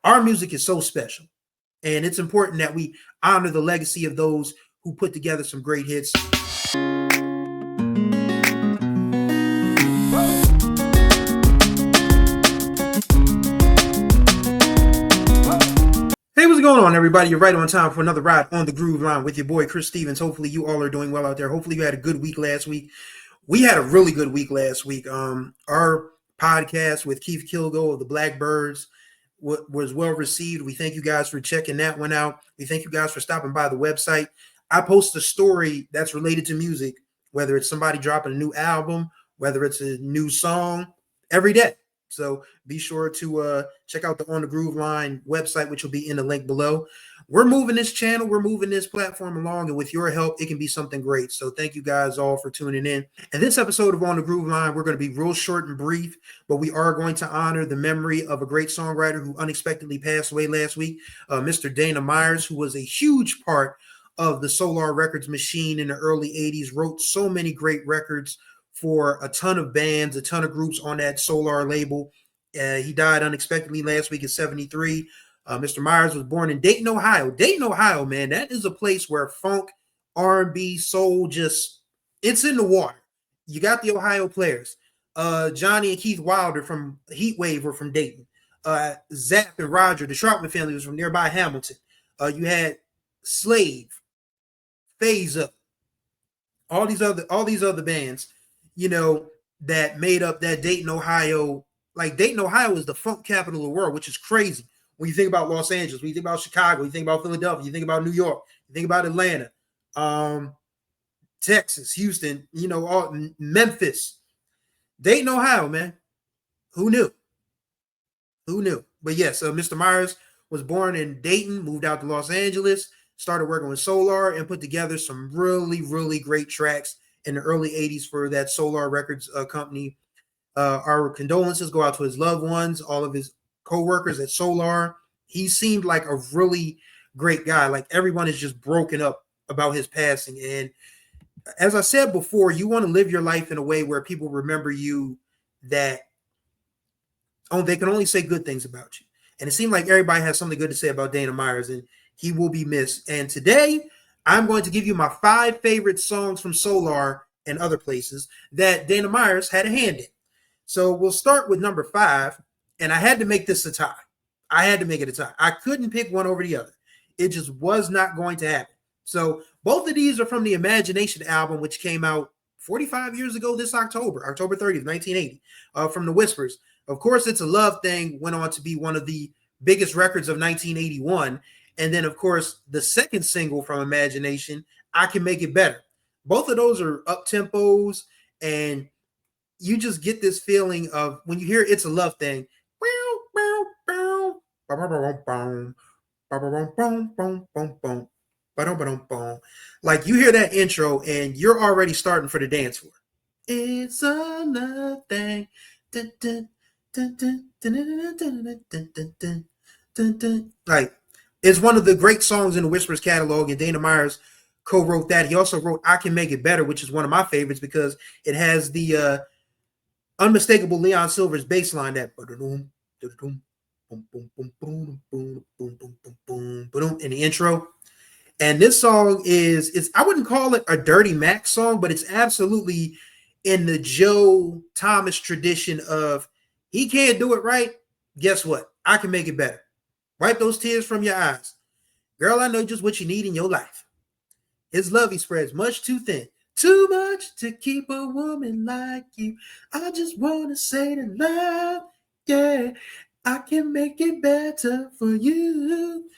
our music is so special. And it's important that we honor the legacy of those who put together some great hits. Hey, what's going on, everybody? You're right on time for another ride on the Groove Line with your boy, Chris Stevens. Hopefully, you all are doing well out there. Hopefully, you had a good week last week. We had a really good week last week. Our podcast with Keith Kilgo of the Blackbirds was well received. We thank you guys for checking that one out. We thank you guys for stopping by the website. I post a story that's related to music, whether it's somebody dropping a new album, whether it's a new song, every day. So be sure to check out the On the Groove Line website, which will be in the link below. We're moving this channel, we're moving this platform along, and with your help, it can be something great. So thank you guys all for tuning in. And this episode of On the Groove Line, we're going to be real short and brief, but we are going to honor the memory of a great songwriter who unexpectedly passed away last week, Mr. Dana Meyers, who was a huge part of the Solar Records machine in the early 80s, wrote so many great records for a ton of bands, a ton of groups on that Solar label. He died unexpectedly last week at 73. Mr. Meyers was born in Dayton, Ohio. Dayton, Ohio, man, that is a place where funk, R&B, soul, it's in the water. You got the Ohio players. Johnny and Keith Wilder from Heatwave were from Dayton. Zap and Roger, the Sharpman family, was from nearby Hamilton. You had Slave, Phase Up, all these other bands, that made up that Dayton, Ohio. Like, Dayton, Ohio is the funk capital of the world, which is crazy. When you think about Los Angeles, when you think about Chicago, you think about Philadelphia, you think about New York, you think about Atlanta, Texas, Houston, Memphis. Dayton, Ohio, man. Who knew? But yes, Mr. Meyers was born in Dayton, moved out to Los Angeles, started working with Solar, and put together some really, really great tracks in the early 80s for that Solar Records company. Our condolences go out to his loved ones, all of his co-workers at Solar. He seemed like a really great guy. Like, everyone is just broken up about his passing. And as I said before, you want to live your life in a way where people remember you, that they can only say good things about you. And it seemed like everybody has something good to say about Dana Meyers, and he will be missed. And today, I'm going to give you my 5 favorite songs from Solar and other places that Dana Meyers had a hand in. So we'll start with number 5, and I had to make this a tie. I had to make it a tie. I couldn't pick one over the other. It just was not going to happen. So both of these are from the Imagination album, which came out 45 years ago this October 30th, 1980, from the Whispers. Of course, It's a Love Thing went on to be one of the biggest records of 1981. And then, of course, the second single from Imagination, I Can Make It Better. Both of those are up-tempos, and you just get this feeling of, when you hear It's a Love Thing, like, you hear that intro and you're already starting for the dance floor. It's a love thing. Like, it's one of the great songs in the Whispers catalog, and Dana Meyers co-wrote that. He also wrote I Can Make It Better, which is one of my favorites because it has the unmistakable Leon Silver's bass line, that in the intro. And this song I wouldn't call it a Dirty Mac song, but it's absolutely in the Joe Thomas tradition of, he can't do it right. Guess what? I can make it better. Wipe those tears from your eyes. Girl, I know just what you need in your life. His love he spreads much too thin. Too much to keep a woman like you. I just want to say to love, yeah, I can make it better for you.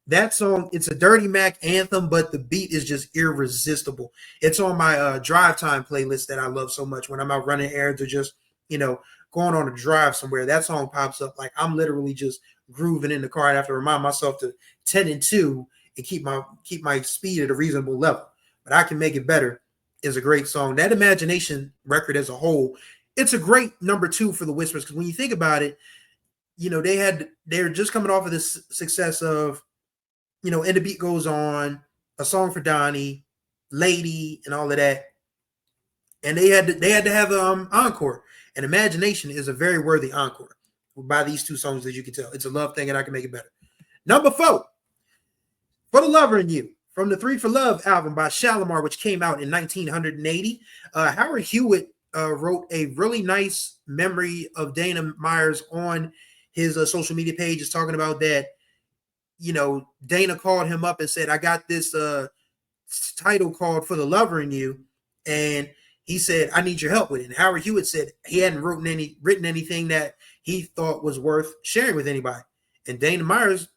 That song, it's a Dirty Mac anthem, but the beat is just irresistible. It's on my drive time playlist that I love so much when I'm out running errands or just, going on a drive somewhere. That song pops up. Like, I'm literally just grooving in the car. I have to remind myself to 10 and 2 and keep my speed at a reasonable level. But I Can Make It Better is a great song. That Imagination record as a whole, it's a great number 2 for the Whispers, because when you think about it, they're just coming off of this success of, And the Beat Goes On, A Song for Donnie, Lady, and all of that. And they had to have an encore. And Imagination is a very worthy encore. by these two songs, as you can tell. It's a love thing, and I can make it better. Number 4, For the Lover in You, from the 3 for Love album by Shalimar, which came out in 1980. Howard Hewitt wrote a really nice memory of Dana Meyers on his social media page, is talking about that, Dana called him up and said, I got this title called For the Lover in You, and he said, I need your help with it. And Howard Hewitt said he hadn't written anything that he thought was worth sharing with anybody. And Dana Meyers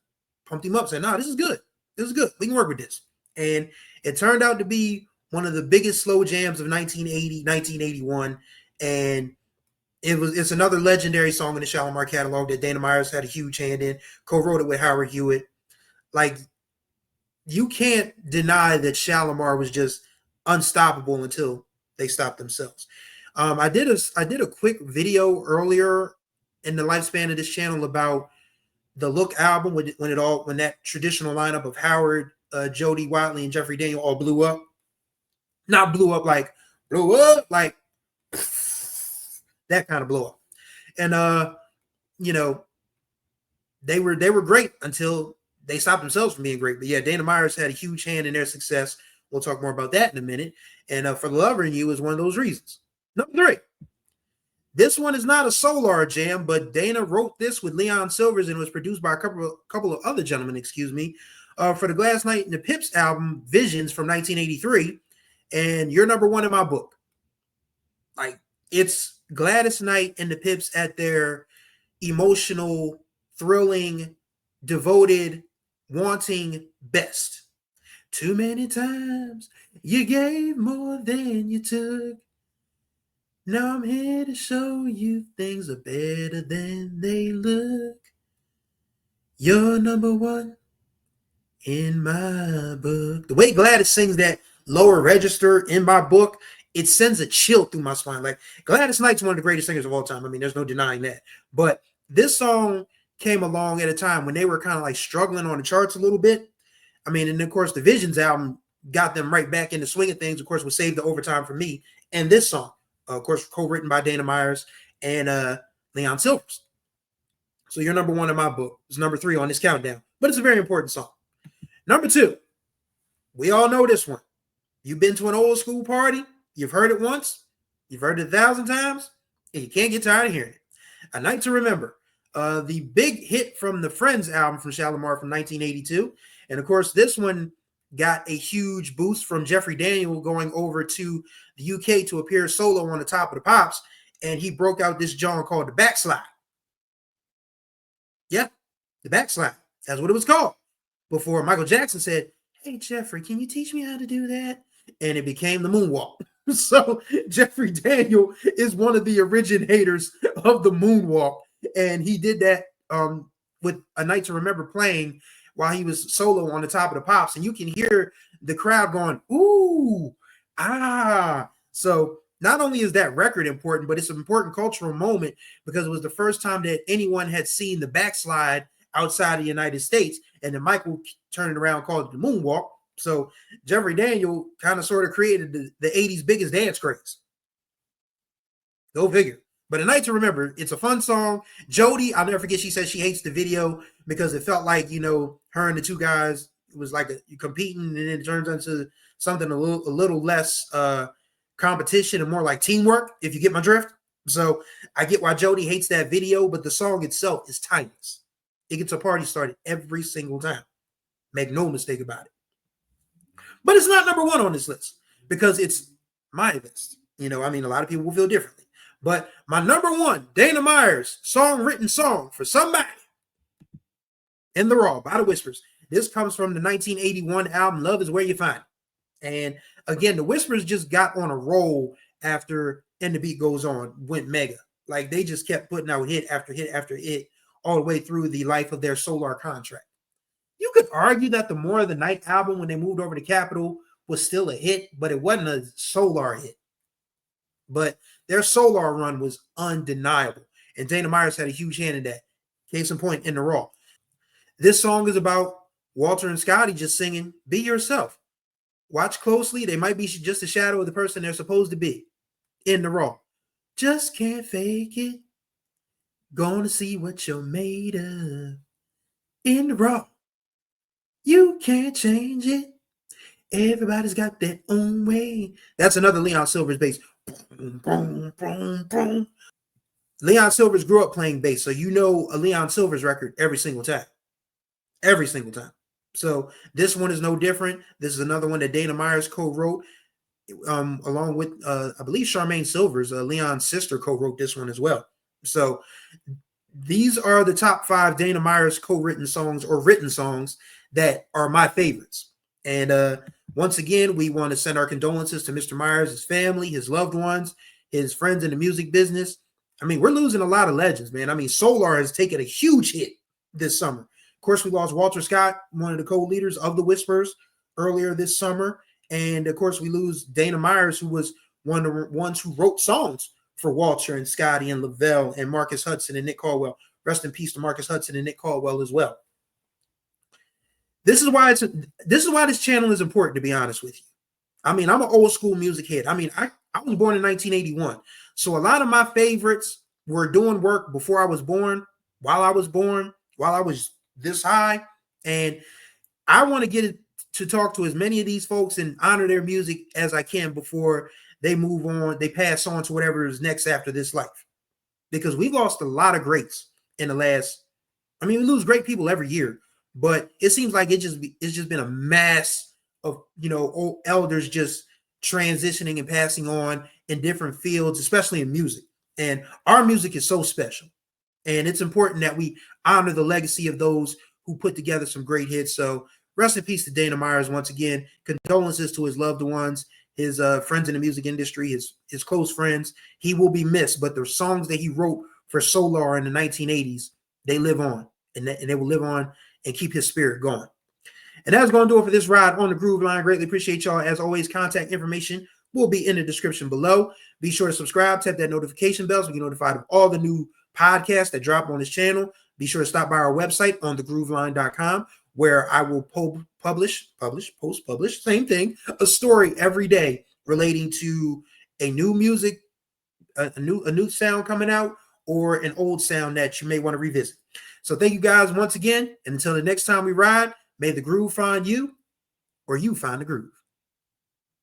pumped him up, said, no, this is good. This is good. We can work with this. And it turned out to be one of the biggest slow jams of 1980, 1981. And it's another legendary song in the Shalimar catalog that Dana Meyers had a huge hand in, co-wrote it with Howard Hewitt. Like, you can't deny that Shalimar was just unstoppable until they stopped themselves. I did a quick video earlier in the lifespan of this channel about the Look album when that traditional lineup of Howard, Jody Watley, and Jeffrey Daniel all blew up. Not blew up like that kind of blow up. And they were great until they stopped themselves from being great. But yeah, Dana Meyers had a huge hand in their success. We'll talk more about that in a minute. And For the Lover in You is one of those reasons. Number 3. This one is not a Solar jam, but Dana wrote this with Leon Silvers and was produced by a couple of other gentlemen, for the Gladys Knight and the Pips album, Visions, from 1983. And You're Number 1 in my book. Like, it's Gladys Knight and the Pips at their emotional, thrilling, devoted, wanting best. Too many times you gave more than you took. Now I'm here to show you things are better than they look. You're number 1 in my book. The way Gladys sings that lower register in my book, it sends a chill through my spine. Like, Gladys Knight's one of the greatest singers of all time. I mean, there's no denying that. But this song came along at a time when they were kind of like struggling on the charts a little bit. I mean, and of course, the Visions album got them right back in the swing of things. Of course, was Save the Overtime for Me. And this song, of course, co-written by Dana Meyers and Leon Silvers. So You're Number 1 in my book. It's number 3 on this countdown. But it's a very important song. Number 2. We all know this one. You've been to an old school party. You've heard it once. You've heard it 1,000 times. And you can't get tired of hearing it. A Night to Remember. The big hit from the Friends album from Shalimar from 1982. And of course, this one got a huge boost from Jeffrey Daniel going over to the UK to appear solo on the Top of the Pops. And he broke out this genre called The Backslide. Yeah, The Backslide. That's what it was called. Before Michael Jackson said, hey, Jeffrey, can you teach me how to do that? And it became the moonwalk. So Jeffrey Daniel is one of the originators of the moonwalk. And he did that with A Night to Remember playing while he was solo on the Top of the Pops. And you can hear the crowd going, ooh, ah. So not only is that record important, but it's an important cultural moment because it was the first time that anyone had seen the backslide outside of the United States. And then Michael turned it around, called it the moonwalk. So Jeffrey Daniel kind of sort of created the 80s biggest dance craze. Go figure. But A Night to Remember, it's a fun song. Jody, I'll never forget, she said she hates the video because it felt like, her and the two guys, it was like competing, and then it turns into something a little less competition and more like teamwork, if you get my drift. So I get why Jody hates that video, but the song itself is timeless. It gets a party started every single time. Make no mistake about it. But it's not number 1 on this list because it's my list. A lot of people will feel differently. But my number 1, Dana Meyers, written song for somebody, In the Raw by the Whispers. This comes from the 1981 album, Love Is Where You Find It. And again, the Whispers just got on a roll after And the Beat Goes On went mega. Like, they just kept putting out hit after hit after hit all the way through the life of their Solar contract. You could argue that the More of the Night album, when they moved over to Capitol, was still a hit, but it wasn't a Solar hit. But their Solar run was undeniable. And Dana Meyers had a huge hand in that. Case in point, In the Raw. This song is about Walter and Scotty just singing, be yourself. Watch closely. They might be just a shadow of the person they're supposed to be. In the Raw. Just can't fake it. Gonna see what you're made of. In the raw, you can't change it. Everybody's got their own way. That's another Leon Silver's bass. Boom, boom, boom, boom. Leon Silver's grew up playing bass, so you know a Leon Silver's record every single time. Every single time. So this one is no different. This is another one that Dana Meyers co-wrote, along with I believe Charmaine Silver's, Leon's sister, co-wrote this one as well. So these are the top 5 Dana Meyers co-written songs or written songs that are my favorites. And once again, we want to send our condolences to Mr. Meyers, his family, his loved ones, his friends in the music business. I mean, we're losing a lot of legends, man. I mean, Solar has taken a huge hit this summer. Of course, we lost Walter Scott, one of the co-leaders of the Whispers, earlier this summer. And of course, we lose Dana Meyers, who was one of the ones who wrote songs for Walter and Scotty and Lavelle and Marcus Hudson and Nick Caldwell. Rest in peace to Marcus Hudson and Nick Caldwell as well. This is why this channel is important, to be honest with you. I mean, I'm an old school music head. I mean, I was born in 1981. So a lot of my favorites were doing work before I was born, while I was this high. And I want to get to talk to as many of these folks and honor their music as I can before they move on, they pass on to whatever is next after this life. Because we've lost a lot of greats in the last, I mean, we lose great people every year, but it seems like it's just been a mass of, old elders just transitioning and passing on in different fields, especially in music. And our music is so special. And it's important that we honor the legacy of those who put together some great hits. So rest in peace to Dana Meyers once again. Condolences to his loved ones, his friends in the music industry, his close friends. He will be missed, but the songs that he wrote for Solar in the 1980s, they live on, and they will live on and keep his spirit going. And that's going to do it for this ride on the Groove Line. Greatly appreciate y'all. As always, contact information will be in the description below. Be sure to subscribe, tap that notification bell so you get notified of all the new podcasts that drop on this channel. Be sure to stop by our website on thegrooveline.com, where I will publish, same thing, a story every day relating to a new music, a new sound coming out, or an old sound that you may want to revisit. So thank you guys once again, and until the next time we ride, may the groove find you, or you find the groove.